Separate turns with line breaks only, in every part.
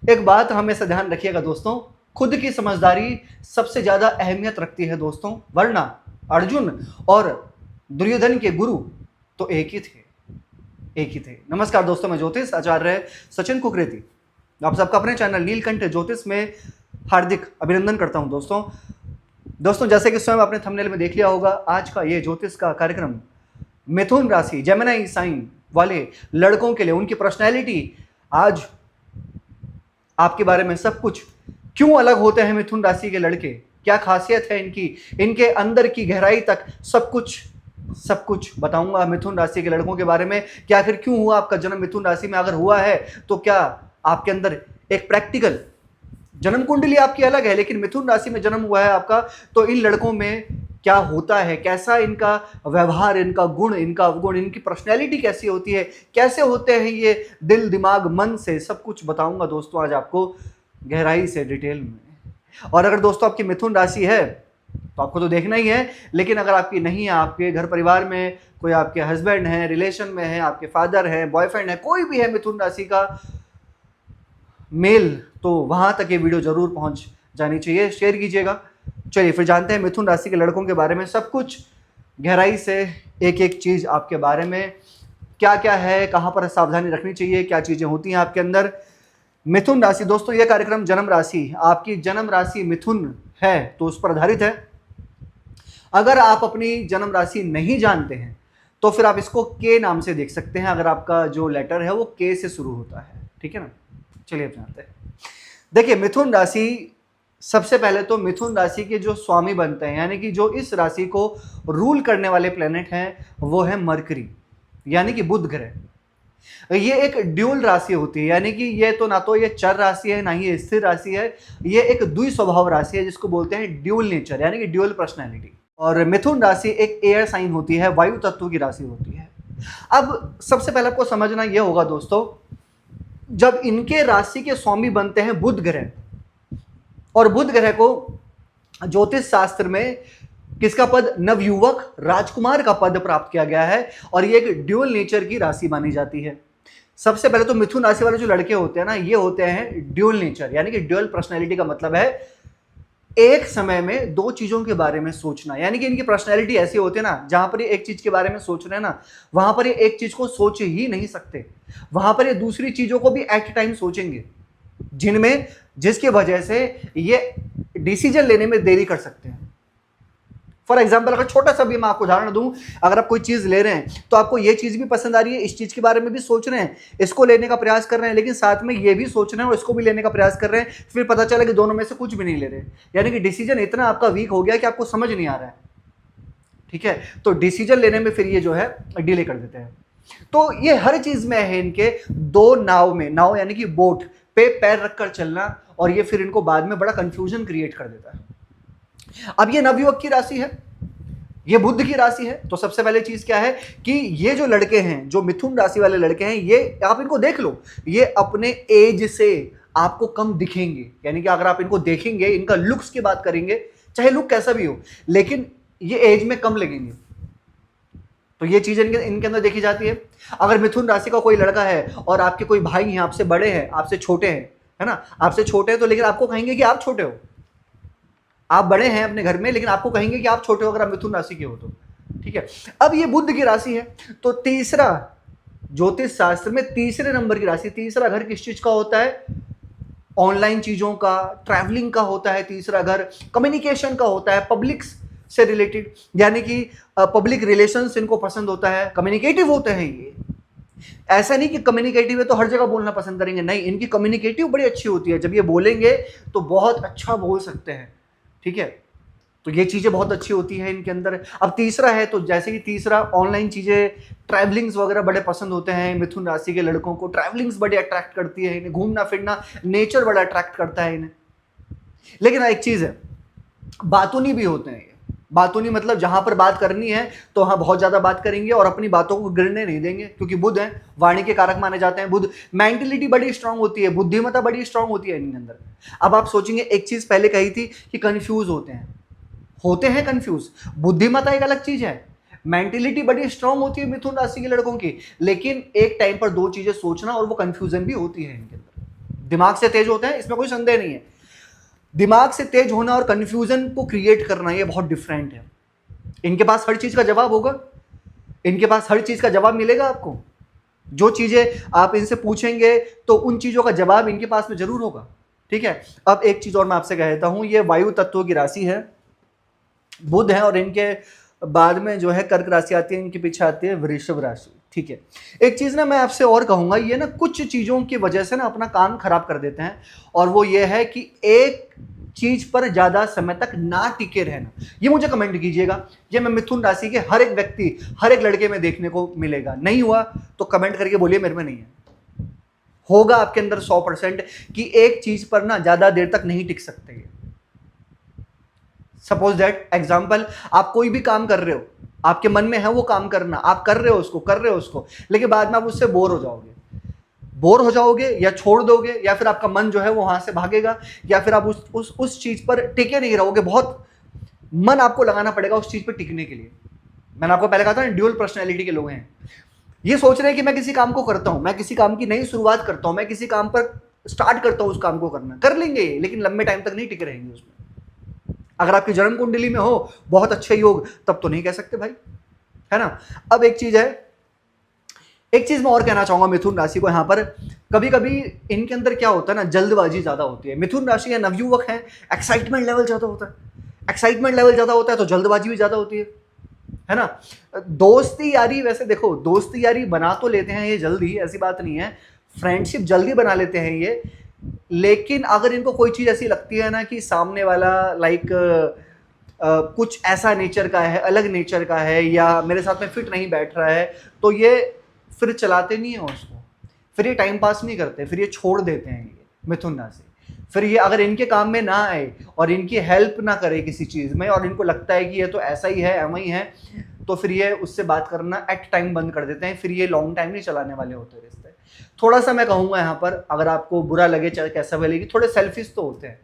एक बात हमेशा ध्यान रखिएगा दोस्तों, खुद की समझदारी सबसे ज्यादा अहमियत रखती है दोस्तों, वरना अर्जुन और दुर्योधन के गुरु तो एक ही थे। नमस्कार दोस्तों, मैं ज्योतिष आचार्य सचिन कुकरेती आप सबका अपने चैनल नीलकंठ ज्योतिष में हार्दिक अभिनंदन करता हूं। दोस्तों जैसे कि स्वयं आपने थंबनेल में देख लिया होगा, आज का ये ज्योतिष का कार्यक्रम मिथुन राशि जेमिनी साइन वाले लड़कों के लिए, उनकी पर्सनैलिटी, आज आपके बारे में सब कुछ, क्यों अलग होते हैं मिथुन राशि के लड़के, क्या खासियत है इनकी, इनके अंदर की गहराई तक सब कुछ बताऊंगा मिथुन राशि के लड़कों के बारे में। कि आखिर क्यों हुआ आपका जन्म मिथुन राशि में, अगर हुआ है तो क्या आपके अंदर एक प्रैक्टिकल जन्म कुंडली आपकी अलग है लेकिन मिथुन राशि में जन्म हुआ है आपका, तो इन लड़कों में क्या होता है, कैसा इनका व्यवहार, इनका गुण, इनकी पर्सनैलिटी कैसी होती है, कैसे होते हैं ये दिल दिमाग मन से, सब कुछ बताऊंगा दोस्तों आज आपको गहराई से, डिटेल में। और अगर दोस्तों आपकी मिथुन राशि है तो आपको तो देखना ही है, लेकिन अगर आपकी नहीं है, आपके घर परिवार में कोई आपके हस्बैंड है, रिलेशन में है, आपके फादर है, बॉयफ्रेंड है, कोई भी है मिथुन राशि का मेल, तो वहां तक ये वीडियो जरूर पहुंच जानी चाहिए, शेयर कीजिएगा। चलिए फिर जानते हैं मिथुन राशि के लड़कों के बारे में सब कुछ गहराई से, एक एक चीज आपके बारे में, क्या क्या है, कहां पर सावधानी रखनी चाहिए, क्या चीजें होती हैं आपके अंदर। मिथुन राशि दोस्तों, यह कार्यक्रम जन्म राशि, आपकी जन्म राशि मिथुन है तो उस पर आधारित है। अगर आप अपनी जन्म राशि नहीं जानते हैं तो फिर आप इसको के नाम से देख सकते हैं, अगर आपका जो लेटर है वो के से शुरू होता है, ठीक है ना। चलिए अब जानते हैं। देखिए मिथुन राशि, सबसे पहले तो मिथुन राशि के जो स्वामी बनते हैं, यानी कि जो इस राशि को रूल करने वाले प्लेनेट हैं, वो है मरकरी, यानी कि बुध ग्रह। ये एक ड्यूल राशि होती है, यानी कि ये तो ना तो ये चर राशि है ना ही ये स्थिर राशि है, ये एक द्वि स्वभाव राशि है जिसको बोलते हैं ड्यूल नेचर, यानी कि ड्यूल पर्सनैलिटी। और मिथुन राशि एक एयर साइन होती है, वायु तत्व की राशि होती है। अब सबसे पहले आपको समझना यह होगा दोस्तों, जब इनके राशि के स्वामी बनते हैं बुध ग्रह, और बुध ग्रह को ज्योतिष शास्त्र में किसका पद, नवयुवक राजकुमार का पद प्राप्त किया गया है, और ये एक ड्यूल नेचर की राशि मानी जाती है। सबसे पहले तो मिथुन राशि वाले जो लड़के होते हैं ना, ये होते हैं ड्यूल नेचर, यानी कि ड्यूल पर्सनैलिटी का मतलब है एक समय में दो चीजों के बारे में सोचना, यानी कि इनकी पर्सनैलिटी ऐसी होती है ना, जहां पर ये एक चीज के बारे में सोच रहे हैं ना, वहां पर ये एक चीज को सोच ही नहीं सकते, वहां पर ये दूसरी चीजों को भी एट टाइम सोचेंगे, जिसकी वजह से ये डिसीजन लेने में देरी कर सकते हैं। फॉर एग्जाम्पल, अगर छोटा सा भी मैं आपको उदाहरण दूं, अगर आप कोई चीज ले रहे हैं तो आपको ये चीज भी पसंद आ रही है, इस चीज के बारे में भी सोच रहे हैं, इसको लेने का प्रयास कर रहे हैं, लेकिन साथ में ये भी सोच रहे हैं और इसको भी लेने का प्रयास कर रहे हैं, फिर पता चला कि दोनों में से कुछ भी नहीं ले रहे, यानी कि डिसीजन इतना आपका वीक हो गया कि आपको समझ नहीं आ रहा है, ठीक है। तो डिसीजन लेने में फिर ये जो है डिले कर देते हैं। तो ये हर चीज में है इनके दो नाव में, नाव यानी कि बोट पे पैर रखकर चलना, और ये फिर इनको बाद में बड़ा कंफ्यूजन क्रिएट कर देता है। अब ये नवयुवक की राशि है, ये बुध की राशि है, तो सबसे पहले चीज क्या है कि ये जो लड़के हैं, जो मिथुन राशि वाले लड़के हैं, ये आप इनको देख लो, ये अपने एज से आपको कम दिखेंगे, यानी कि अगर आप इनको देखेंगे, इनका लुक्स की बात करेंगे, चाहे लुक कैसा भी हो, लेकिन ये एज में कम लगेंगे, तो ये चीज इनके अंदर देखी जाती है। अगर मिथुन राशि का कोई लड़का है और आपके कोई भाई हैं, आपसे बड़े हैं, आपसे छोटे हैं, है ना, आपसे छोटे हैं, तो लेकिन आपको कहेंगे कि आप छोटे हो, आप बड़े हैं अपने घर में लेकिन आपको कहेंगे कि आप छोटे हो, अगर आप मिथुन राशि के हो तो, ठीक है। अब ये बुध की राशि है, तो तीसरा, ज्योतिष शास्त्र में तीसरे नंबर की राशि, तीसरा घर किस चीज का होता है, ऑनलाइन चीजों का, ट्रैवलिंग का होता है। तीसरा घर कम्युनिकेशन का होता है, पब्लिक से रिलेटेड, यानी कि पब्लिक रिलेशंस इनको पसंद होता है, कम्युनिकेटिव होते हैं ये। ऐसा नहीं कि कम्युनिकेटिव है तो हर जगह बोलना पसंद करेंगे, नहीं, इनकी कम्युनिकेटिव बड़ी अच्छी होती है, जब ये बोलेंगे तो बहुत अच्छा बोल सकते हैं, ठीक है। तो ये चीजें बहुत अच्छी होती है इनके अंदर। अब तीसरा है, तो जैसे कि तीसरा, ऑनलाइन चीजें, ट्रैवलिंग्स वगैरह बड़े पसंद होते हैं मिथुन राशि के लड़कों को, ट्रैवलिंग्स बड़े अट्रैक्ट करती है इन्हें, घूमना फिरना, नेचर बड़ा अट्रैक्ट करता है इन्हें। लेकिन एक चीज है, बातूनी भी होते हैं ये, बातूनी मतलब जहां पर बात करनी है तो वहां बहुत ज्यादा बात करेंगे और अपनी बातों को गिरने नहीं देंगे, क्योंकि बुध है, वाणी के कारक माने जाते हैं बुध। मेंटलिटी बड़ी स्ट्रांग होती है, बुद्धिमत्ता बड़ी स्ट्रांग होती है इनके अंदर। अब आप सोचेंगे, एक चीज पहले कही थी कि कंफ्यूज होते हैं कंफ्यूज, बुद्धिमत्ता एक अलग चीज है, मेंटलिटी बड़ी स्ट्रांग होती है मिथुन राशि के लड़कों की, लेकिन एक टाइम पर दो चीजें सोचना और वो कंफ्यूजन भी होती है इनके अंदर, दिमाग से तेज होते हैं, इसमें कोई संदेह नहीं है। दिमाग से तेज होना और कंफ्यूजन को क्रिएट करना ये बहुत डिफरेंट है। इनके पास हर चीज का जवाब होगा, इनके पास हर चीज का जवाब मिलेगा आपको। जो चीजें आप इनसे पूछेंगे तो उन चीजों का जवाब इनके पास में जरूर होगा। ठीक है, अब एक चीज और मैं आपसे कहता हूं, ये वायु तत्व की राशि है, बुध है, और इनके बाद में जो है कर्क राशि आती है, इनके पीछे आती है वृषभ राशि। ठीक है, एक चीज ना मैं आपसे और कहूंगा, ये ना कुछ चीजों की वजह से ना अपना काम खराब कर देते हैं, और वो ये है कि एक चीज पर ज्यादा समय तक ना टिके रहना। ये मुझे कमेंट कीजिएगा, ये मैं मिथुन राशि के हर एक व्यक्ति, हर एक लड़के में देखने को मिलेगा। नहीं हुआ तो कमेंट करके बोलिए मेरे में नहीं है। होगा आपके अंदर 100% कि एक चीज पर ना ज्यादा देर तक नहीं टिक सकते। सपोज दैट एग्जाम्पल, आप कोई भी काम कर रहे हो, आपके मन में है वो काम करना, आप कर रहे हो उसको, लेकिन बाद में आप उससे बोर हो जाओगे या छोड़ दोगे, या फिर आपका मन जो है वो वहां से भागेगा, या फिर आप उस चीज पर टिके नहीं रहोगे। बहुत मन आपको लगाना पड़ेगा उस चीज पर टिकने के लिए। मैंने आपको पहले कहा था ना, ड्यूअल पर्सनैलिटी के लोग हैं, ये सोच रहे हैं कि मैं किसी काम को करता हूं, मैं किसी काम की नई शुरुआत करता हूं, मैं किसी काम पर स्टार्ट करता हूं, उस काम को करना कर लेंगे, लेकिन लंबे टाइम तक नहीं टिके रहेंगे उसमें। अगर आपकी जन्म कुंडली में हो बहुत अच्छे योग, तब तो नहीं कह सकते भाई, है ना। अब एक चीज मैं और कहना चाहूंगा मिथुन राशि को, यहां पर कभी कभी इनके अंदर क्या होता है ना, जल्दबाजी ज्यादा होती है। मिथुन राशि है, नवयुवक है, एक्साइटमेंट लेवल ज्यादा होता है तो जल्दबाजी भी ज्यादा होती है ना। दोस्ती यारी, वैसे देखो दोस्ती यारी बना तो लेते हैं ये जल्दी, ऐसी बात नहीं है, फ्रेंडशिप जल्दी बना लेते हैं ये, लेकिन अगर इनको कोई चीज ऐसी लगती है ना कि सामने वाला कुछ ऐसा नेचर का है, अलग नेचर का है, या मेरे साथ में फिट नहीं बैठ रहा है, तो ये फिर चलाते नहीं है उसको, फिर ये टाइम पास नहीं करते, फिर ये छोड़ देते हैं ये मिथुन राशि। फिर ये अगर इनके काम में ना आए और इनकी हेल्प ना करे किसी चीज में, और इनको लगता है कि ये तो ऐसा ही है, एम ही है, तो फिर ये उससे बात करना एट टाइम बंद कर देते हैं। फिर ये लॉन्ग टाइम नहीं चलाने वाले होते रिश्ते। थोड़ा सा मैं कहूंगा यहाँ पर, अगर आपको बुरा लगे चाहे कैसा भी लगे, थोड़े सेल्फिश तो होते हैं।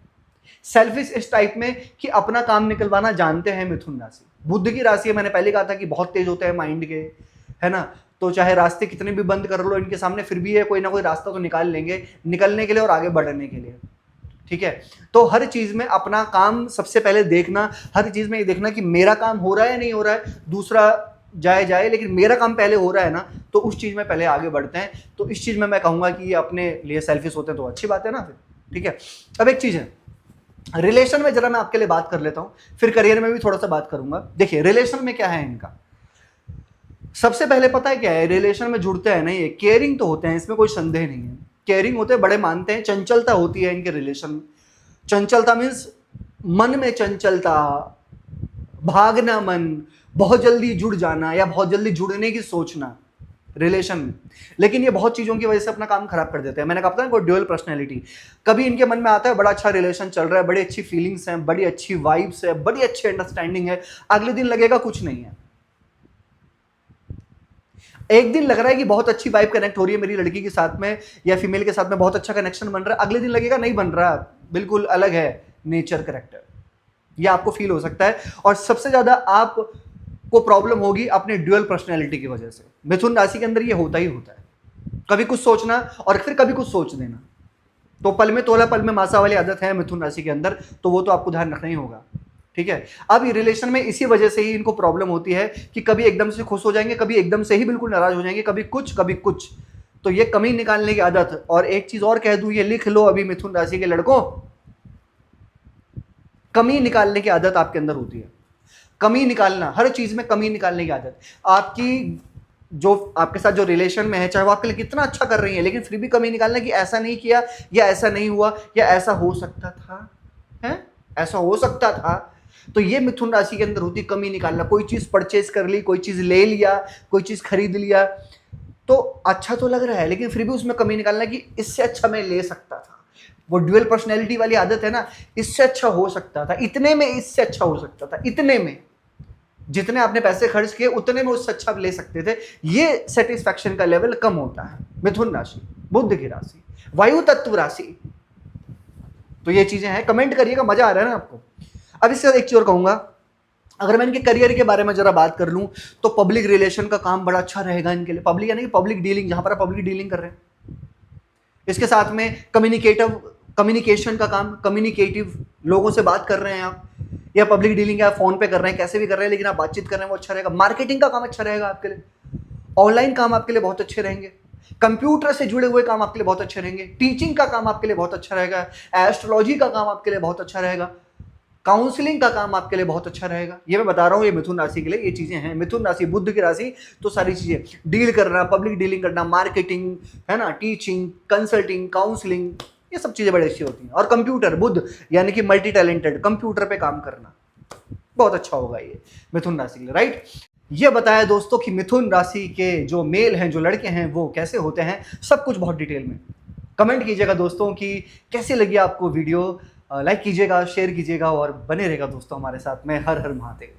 सेल्फिश इस टाइप में कि अपना काम निकलवाना जानते हैं मिथुन राशि। बुध की राशि है, मैंने पहले कहा था कि बहुत तेज होते हैं माइंड के, है ना। तो चाहे रास्ते कितने भी बंद कर लो इनके सामने, फिर भी ये कोई ना कोई रास्ता तो निकाल लेंगे निकलने के लिए और आगे बढ़ने के लिए। ठीक है, तो हर चीज में अपना काम सबसे पहले देखना, हर चीज में ये देखना कि मेरा काम हो रहा है नहीं हो रहा है, दूसरा जाए, लेकिन मेरा काम पहले हो रहा है ना, तो उस चीज में पहले आगे बढ़ते हैं। तो इस चीज में मैं कहूंगा कि ये अपने लिए सेल्फिश होते हैं, तो अच्छी बात है ना फिर। ठीक है, अब एक चीज है, रिलेशन में जरा मैं आपके लिए बात कर लेता हूं, फिर करियर में भी थोड़ा सा बात करूंगा। देखिए रिलेशन में क्या है इनका, सबसे पहले पता है क्या है, रिलेशन में जुड़ते हैं नहीं, केयरिंग तो होते हैं, इसमें कोई संदेह नहीं है, केयरिंग होते हैं, बड़े मानते हैं। चंचलता होती है इनके रिलेशन में। चंचलता मीन्स मन में चंचलता, भागना मन, बहुत जल्दी जुड़ जाना या बहुत जल्दी जुड़ने की सोचना रिलेशन में। लेकिन ये बहुत चीजों की वजह से अपना काम खराब कर देते हैं। मैंने कहा था ना, कोई ड्यूअल पर्सनैलिटी, कभी इनके मन में आता है बड़ा अच्छा रिलेशन चल रहा है, बड़ी अच्छी फीलिंग्स हैं, बड़ी अच्छी वाइब्स है, बड़ी अच्छी अंडरस्टैंडिंग है, अगले दिन लगेगा कुछ नहीं है। एक दिन लग रहा है कि बहुत अच्छी वाइब कनेक्ट हो रही है मेरी लड़की के साथ में या फीमेल के साथ में, बहुत अच्छा कनेक्शन बन रहा है, अगले दिन लगेगा नहीं बन रहा, बिल्कुल अलग है नेचर कैरेक्टर। ये आपको फील हो सकता है, और सबसे ज्यादा आपको प्रॉब्लम होगी अपने ड्यूअल पर्सनैलिटी की वजह से। मिथुन राशि के अंदर ये होता ही होता है, कभी कुछ सोचना और फिर कभी कुछ सोच देना। तो पल में तोला पल में मासा वाली आदत है मिथुन राशि के अंदर, तो वो तो आपको ध्यान रखना ही होगा। ठीक है, अब ये रिलेशन में इसी वजह से ही इनको प्रॉब्लम होती है कि कभी एकदम से खुश हो जाएंगे, कभी एकदम से ही बिल्कुल नाराज हो जाएंगे, कभी कुछ। तो ये कमी निकालने की आदत। और एक चीज और कह दूं, ये लिख लो अभी मिथुन राशि के लड़कों, कमी निकालने की आदत आपके अंदर होती है। कमी निकालना, हर चीज में कमी निकालने की आदत। आपकी जो आपके साथ जो रिलेशन में है, चाहे वो आपके लिए कितना अच्छा कर रही है, लेकिन फिर भी कमी निकालना कि ऐसा नहीं किया, या ऐसा नहीं हुआ, या ऐसा हो सकता था, है ऐसा हो सकता था। तो ये मिथुन राशि के अंदर होती है कमी निकालना। कोई चीज परचेज कर ली, कोई चीज ले लिया, कोई चीज खरीद लिया, तो अच्छा तो लग रहा है, लेकिन फिर भी उसमें कमी निकालना कि इससे अच्छा मैं ले सकता था। वो ड्यूअल पर्सनैलिटी वाली आदत है ना, इससे अच्छा हो सकता था, इतने में इससे अच्छा हो सकता था, इतने में जितने आपने पैसे खर्च किए उतने में उससे अच्छा ले सकते थे। ये सेटिस्फैक्शन का लेवल कम होता है। मिथुन राशि बुध की राशि, वायु तत्व राशि। तो ये चीजें हैं, कमेंट करिएगा, मजा आ रहा है ना आपको। अब इसके बाद एक चीज और कहूंगा, अगर मैं इनके करियर के बारे में जरा बात कर लूं, तो पब्लिक रिलेशन का काम बड़ा अच्छा रहेगा इनके लिए। पब्लिक यानी कि पब्लिक डीलिंग, जहां पर आप पब्लिक डीलिंग कर रहे हैं, इसके साथ में कम्युनिकेशन का काम, कम्युनिकेटिव, लोगों से बात कर रहे हैं आप, या पब्लिक डीलिंग आप फोन पे कर रहे हैं, कैसे भी कर रहे हैं, लेकिन आप बातचीत कर रहे हैं, वो अच्छा रहेगा। मार्केटिंग का काम अच्छा रहेगा आपके लिए, ऑनलाइन काम आपके लिए बहुत अच्छे रहेंगे, कंप्यूटर से जुड़े हुए काम आपके लिए बहुत अच्छे रहेंगे, टीचिंग का काम आपके लिए बहुत अच्छा रहेगा, एस्ट्रोलॉजी का काम आपके लिए बहुत अच्छा रहेगा, काउंसलिंग का काम आपके लिए बहुत अच्छा रहेगा। ये मैं बता रहा हूँ, ये मिथुन राशि के लिए ये चीजें हैं। मिथुन राशि बुध की राशि, तो सारी चीजें डील करना, पब्लिक डीलिंग करना, मार्केटिंग, है ना, टीचिंग, कंसल्टिंग, काउंसलिंग, ये सब चीजें बड़ी अच्छी होती हैं। और कंप्यूटर, बुध यानी कि मल्टी टैलेंटेड, कंप्यूटर पे काम करना बहुत अच्छा होगा ये मिथुन राशि के लिए, राइट। ये बताया दोस्तों कि मिथुन राशि के जो मेल हैं, जो लड़के हैं, वो कैसे होते हैं, सब कुछ बहुत डिटेल में। कमेंट कीजिएगा दोस्तों कि कैसी लगी आपको वीडियो, लाइक कीजिएगा, शेयर कीजिएगा और बने रहेगा दोस्तों हमारे साथ में। हर हर महादेव।